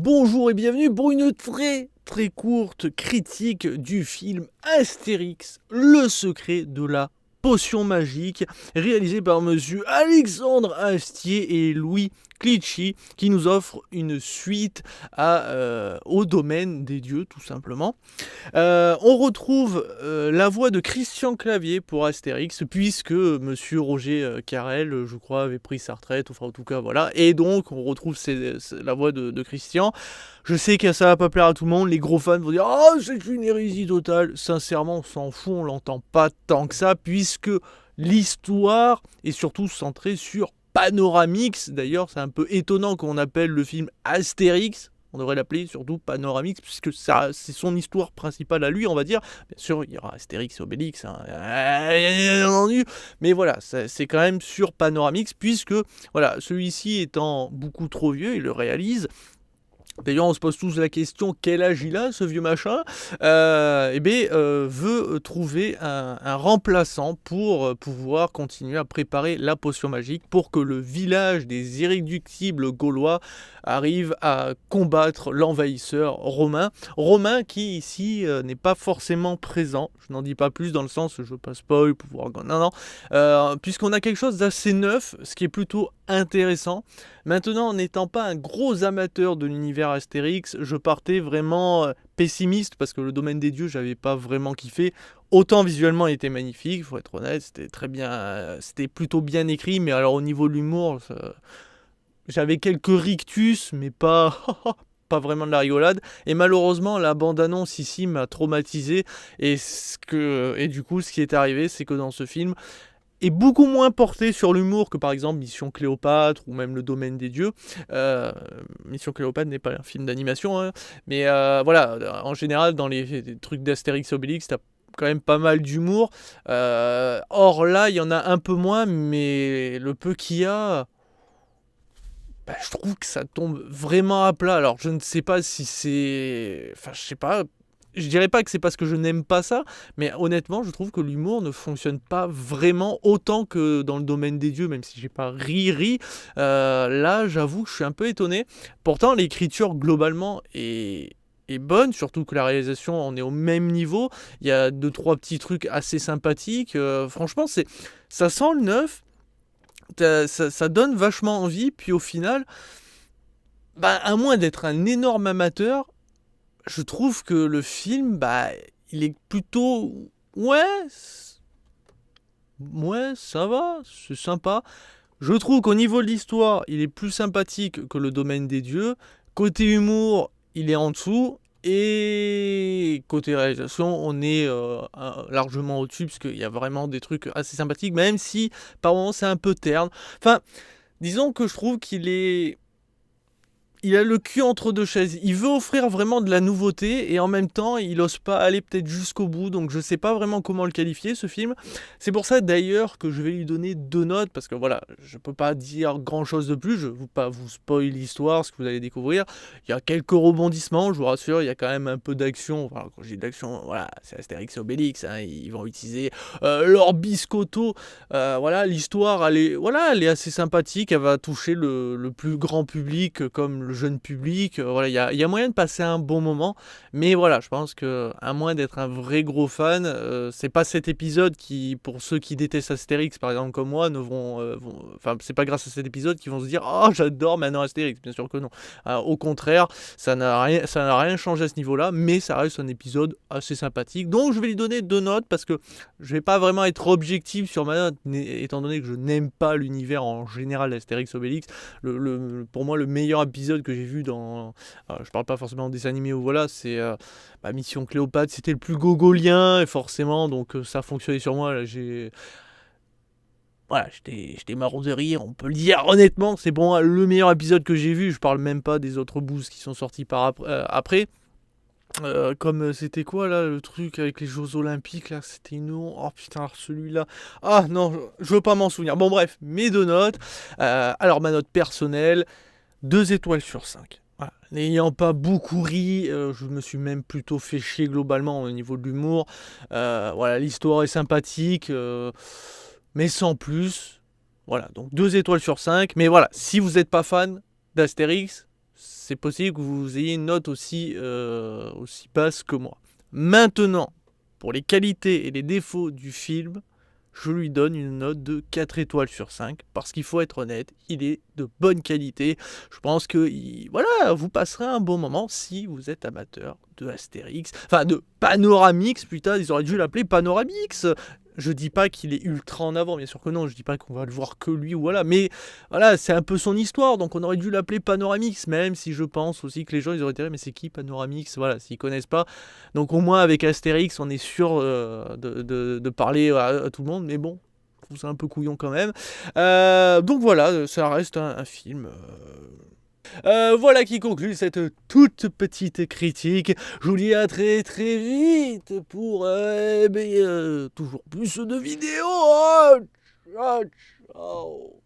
Bonjour et bienvenue pour une très courte critique du film Astérix, le secret de la potion magique, réalisé par monsieur Alexandre Astier et Louis Clichy, qui nous offre une suite au domaine des dieux, tout simplement. On retrouve la voix de Christian Clavier pour Astérix, puisque monsieur Roger Carrel, je crois, avait pris sa retraite, enfin en tout cas voilà, et donc on retrouve la voix de Christian. Je sais que ça va pas plaire à tout le monde, les gros fans vont dire « Ah, c'est une hérésie totale !» Sincèrement, on s'en fout, on l'entend pas tant que ça, puisque l'histoire est surtout centrée sur Panoramix. D'ailleurs, c'est un peu étonnant qu'on appelle le film Astérix. On devrait l'appeler surtout Panoramix, puisque ça, c'est son histoire principale à lui, on va dire. Bien sûr, il y aura Astérix et Obélix, hein, bien entendu. Mais voilà, c'est quand même sur Panoramix, puisque voilà, celui-ci étant beaucoup trop vieux, il le réalise. D'ailleurs, on se pose tous la question, quel âge il a, ce vieux machin, veut trouver un remplaçant pour pouvoir continuer à préparer la potion magique pour que le village des irréductibles gaulois arrive à combattre l'envahisseur romain. Romain qui, ici, n'est pas forcément présent. Je n'en dis pas plus dans le sens, je veux pas spoil, pouvoir... Non, puisqu'on a quelque chose d'assez neuf, ce qui est plutôt intéressant. Maintenant, en n'étant pas un gros amateur de l'univers Astérix, je partais vraiment pessimiste parce que le domaine des dieux, j'avais pas vraiment kiffé. Autant visuellement, il était magnifique, faut être honnête, c'était très bien, c'était plutôt bien écrit, mais alors au niveau de l'humour, j'avais quelques rictus, mais pas pas vraiment de la rigolade. Et malheureusement, la bande-annonce ici m'a traumatisé. Et du coup, ce qui est arrivé, c'est que dans ce film, est beaucoup moins porté sur l'humour que par exemple Mission Cléopâtre ou même Le Domaine des Dieux. Mission Cléopâtre n'est pas un film d'animation, hein, mais voilà, en général dans les trucs d'Astérix et Obélix, t'as quand même pas mal d'humour. Or là, il y en a un peu moins, mais le peu qu'il y a... je trouve que ça tombe vraiment à plat. Alors je ne sais pas si c'est... Enfin je sais pas... Je dirais pas que c'est parce que je n'aime pas ça, mais honnêtement, je trouve que l'humour ne fonctionne pas vraiment autant que dans le domaine des dieux, même si j'ai pas ri. Là, j'avoue que je suis un peu étonné. Pourtant, l'écriture, globalement, est bonne, surtout que la réalisation, on est au même niveau. Il y a 2-3 petits trucs assez sympathiques. Franchement, ça sent le neuf. Ça donne vachement envie, puis au final, à moins d'être un énorme amateur, je trouve que le film, il est plutôt... Ouais, ça va, c'est sympa. Je trouve qu'au niveau de l'histoire, il est plus sympathique que le domaine des dieux. Côté humour, il est en dessous. Et côté réalisation, on est largement au-dessus, parce qu'il y a vraiment des trucs assez sympathiques, même si par moments c'est un peu terne. Enfin, disons que je trouve il a le cul entre deux chaises. Il veut offrir vraiment de la nouveauté et en même temps, il n'ose pas aller peut-être jusqu'au bout. Donc je sais pas vraiment comment le qualifier, ce film. C'est pour ça d'ailleurs que je vais lui donner 2 notes parce que voilà, je peux pas dire grand chose de plus. Je ne veux pas vous spoil l'histoire, ce que vous allez découvrir. Il y a quelques rebondissements, je vous rassure. Il y a quand même un peu d'action. Enfin, quand je dis d'action, voilà, c'est Astérix et Obélix. Hein, ils vont utiliser leur biscotto. Voilà, l'histoire, elle est assez sympathique. Elle va toucher le plus grand public comme le jeune public. Voilà, il y a moyen de passer un bon moment. Mais voilà, je pense que à moins d'être un vrai gros fan, c'est pas cet épisode qui, pour ceux qui détestent Astérix, par exemple comme moi, enfin, c'est pas grâce à cet épisode qu'ils vont se dire oh j'adore maintenant Astérix. Bien sûr que non. Au contraire, ça n'a rien changé à ce niveau-là, mais ça reste un épisode assez sympathique. Donc je vais lui donner 2 notes parce que je vais pas vraiment être objectif sur ma note, étant donné que je n'aime pas l'univers en général d'Astérix Obélix. Pour moi, le meilleur épisode que j'ai vu dans... je parle pas forcément des animés ou voilà, c'est Mission Cléopâtre, c'était le plus gogolien, et forcément, donc ça a fonctionné sur moi. Là, voilà, j'étais marron de rire, on peut le dire honnêtement, c'est bon, le meilleur épisode que j'ai vu. Je parle même pas des autres boosts qui sont sortis après. Comme c'était quoi là le truc avec les Jeux Olympiques là, c'était une... Oh putain, alors celui-là, ah non, je veux pas m'en souvenir. Bon bref, mes 2 notes. Alors ma note personnelle, 2 étoiles sur 5. Voilà. N'ayant pas beaucoup ri, je me suis même plutôt fait chier globalement au niveau de l'humour. Voilà, l'histoire est sympathique, mais sans plus. Voilà, donc 2 étoiles sur 5. Mais voilà, si vous n'êtes pas fan d'Astérix, c'est possible que vous ayez une note aussi basse que moi. Maintenant, pour les qualités et les défauts du film, je lui donne une note de 4 étoiles sur 5, parce qu'il faut être honnête, il est de bonne qualité. Je pense que voilà, vous passerez un bon moment si vous êtes amateur de Astérix, enfin de Panoramix, putain, ils auraient dû l'appeler Panoramix. Je dis pas qu'il est ultra en avant, bien sûr que non, je dis pas qu'on va le voir que lui, ou voilà, mais voilà, c'est un peu son histoire, donc on aurait dû l'appeler Panoramix, même si je pense aussi que les gens, ils auraient dit, mais c'est qui Panoramix? Voilà, s'ils connaissent pas. Donc au moins avec Astérix, on est sûr de parler à tout le monde, mais bon, je trouve ça un peu couillon quand même. Donc voilà, ça reste un film. Voilà qui conclut cette toute petite critique. Je vous dis à très très vite pour toujours plus de vidéos. Ciao, ciao.